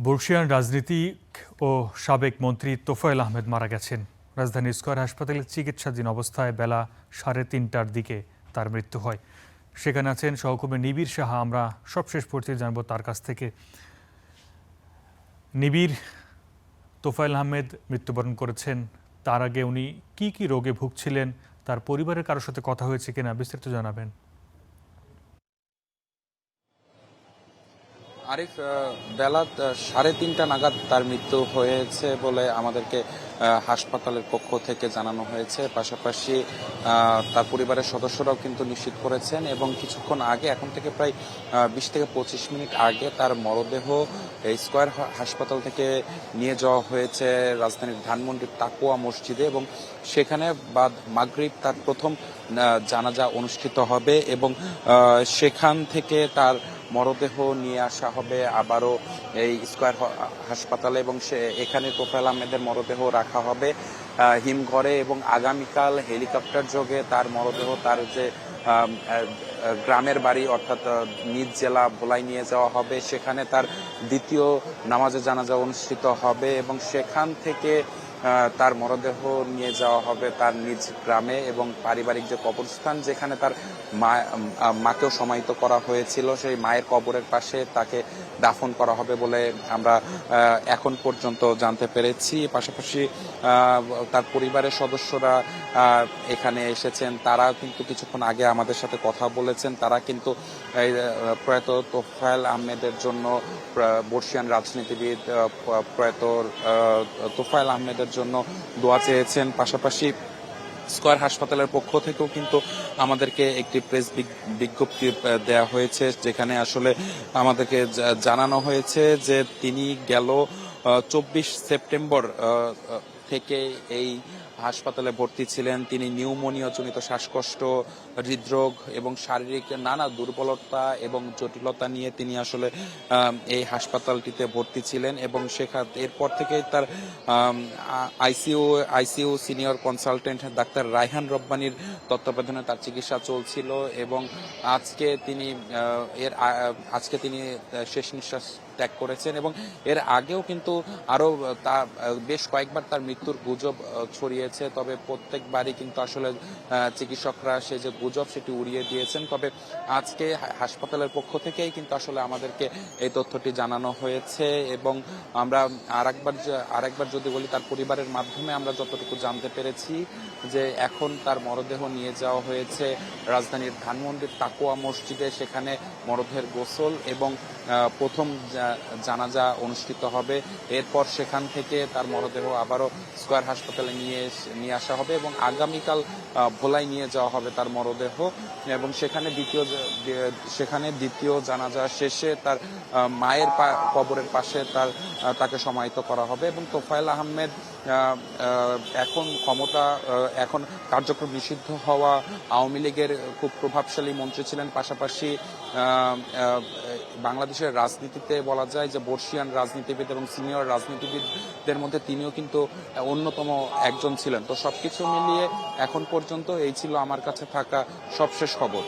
বর্ষিয়ান রাজনীতিক ও সাবেক মন্ত্রী তোফায়েল আহমেদ মারা গেছেন। রাজধানীর স্কয়ার হাসপাতালে চিকিৎসাধীন অবস্থায় বেলা 3:30টার দিকে তার মৃত্যু হয়। সেখানে আছেন সহকর্মী নিবিড় সাহা। আমরা সবশেষ পরিস্থিতি জানবো তার কাছ থেকে। নিবিড়, তোফায়েল আহমেদ মৃত্যুবরণ করেছেন, তার আগে উনি কি কি রোগে ভুগছিলেন, তার পরিবারের কারোর সাথে কথা হয়েছে কিনা বিস্তারিত জানাবেন। আরিফ, বেলা 3:30টা নাগাদ তার মৃত্যু হয়েছে বলে আমাদেরকে হাসপাতালের পক্ষ থেকে জানানো হয়েছে। পাশাপাশি তার পরিবারের সদস্যরাও কিন্তু নিশ্চিত করেছেন এবং কিছুক্ষণ আগে, এখন থেকে প্রায় 20 থেকে 25 মিনিট আগে তার মরদেহ স্কয়ার হাসপাতাল থেকে নিয়ে যাওয়া হয়েছে রাজধানীর ধানমন্ডির তাকওয়া মসজিদে এবং সেখানে বাদ মাগরিব তার প্রথম জানাজা অনুষ্ঠিত হবে এবং সেখান থেকে তার মরদেহ নিয়ে আসা হবে আবারও এই স্কয়ার হাসপাতালে এবং এখানে তোফায়েল আহমেদের মরদেহ রাখা হবে হিমঘরে এবং আগামীকাল হেলিকপ্টার যোগে তার মরদেহ তার যে গ্রামের বাড়ি অর্থাৎ নিজ জেলা ভোলায় নিয়ে যাওয়া হবে। সেখানে তার দ্বিতীয় নামাজে জানাজা অনুষ্ঠিত হবে এবং সেখান থেকে তার মরদেহ নিয়ে যাওয়া হবে তার নিজ গ্রামে এবং পারিবারিক যে কবরস্থান, যেখানে তার মাকেও সমাহিত করা হয়েছিল, সেই মায়ের কবরের পাশে তাকে দাফন করা হবে বলে আমরা এখন পর্যন্ত জানতে পেরেছি। পাশাপাশি তার পরিবারের সদস্যরা এখানে এসেছেন, তারা কিন্তু কিছুক্ষণ আগে আমাদের সাথে কথা বলেছেন। তারা কিন্তু প্রয়াত তোফায়েল আহমেদের জন্য, বর্ষিয়ান রাজনীতিবিদ প্রয়াত তোফায়েল আহমেদের জন্য দোয়া চেয়েছেন। পাশাপাশি স্কয়ার হাসপাতালের পক্ষ থেকেও কিন্তু আমাদেরকে একটি প্রেস বিজ্ঞপ্তি দেয়া হয়েছে, যেখানে আসলে আমাদেরকে জানানো হয়েছে যে তিনি গেল 24 সেপ্টেম্বর থেকে এই হাসপাতালে ভর্তি ছিলেন। তিনি নিউমোনিয়া জনিত শ্বাসকষ্ট, হৃদরোগ এবং শারীরিক নানা দুর্বলতা এবং জটিলতা নিয়ে তিনি আসলে এই হাসপাতালটিতে ভর্তি ছিলেন এবং এরপর থেকে তার আইসিইউ সিনিয়র কনসালটেন্ট ডাক্তার রায়হান রব্বানির তত্ত্বাবধানে তার চিকিৎসা চলছিল এবং আজকে তিনি শেষ নিঃশ্বাস ত্যাগ করেছেন এবং এর আগেও কিন্তু আরো বেশ কয়েকবার তার মৃত্যুর গুজব ছড়িয়েছে। তবে প্রত্যেকবারই কিন্তু আসলে চিকিৎসকরা সে যে গুজব সেটি উড়িয়ে দিয়েছেন। তবে আজকে হাসপাতালের পক্ষ থেকেই কিন্তু আসলে আমাদেরকে এই তথ্যটি জানানো হয়েছে এবং আমরা আরেকবার যদি বলি, তার পরিবারের মাধ্যমে আমরা যতটুকু জানতে পেরেছি যে এখন তার মরদেহ নিয়ে যাওয়া হয়েছে রাজধানীর ধানমন্ডির তাকওয়া মসজিদে। সেখানে মরদেহের গোসল এবং প্রথম জানাজা অনুষ্ঠিত হবে। এরপর সেখান থেকে তার মরদেহ আবারও স্কয়ার হাসপাতালে নিয়ে আসা হবে এবং আগামীকাল ভোলায় নিয়ে যাওয়া হবে তার মরদেহ এবং সেখানে দ্বিতীয় জানাজা শেষে তার মায়ের কবরের পাশে তাকে সমাহিত করা হবে এবং তোফায়েল আহমেদ এখন কার্যক্রম নিষিদ্ধ হওয়া আওয়ামী লীগের খুব প্রভাবশালী মন্ত্রী ছিলেন। পাশাপাশি বাংলাদেশের রাজনীতিতে বলা যায় যে বর্ষিয়ান রাজনীতিবিদ এবং সিনিয়র রাজনীতিবিদদের মধ্যে তিনিও কিন্তু অন্যতম একজন ছিলেন। তো সবকিছু মিলিয়ে এখন পর্যন্ত এই ছিল আমার কাছে থাকা সবশেষ খবর।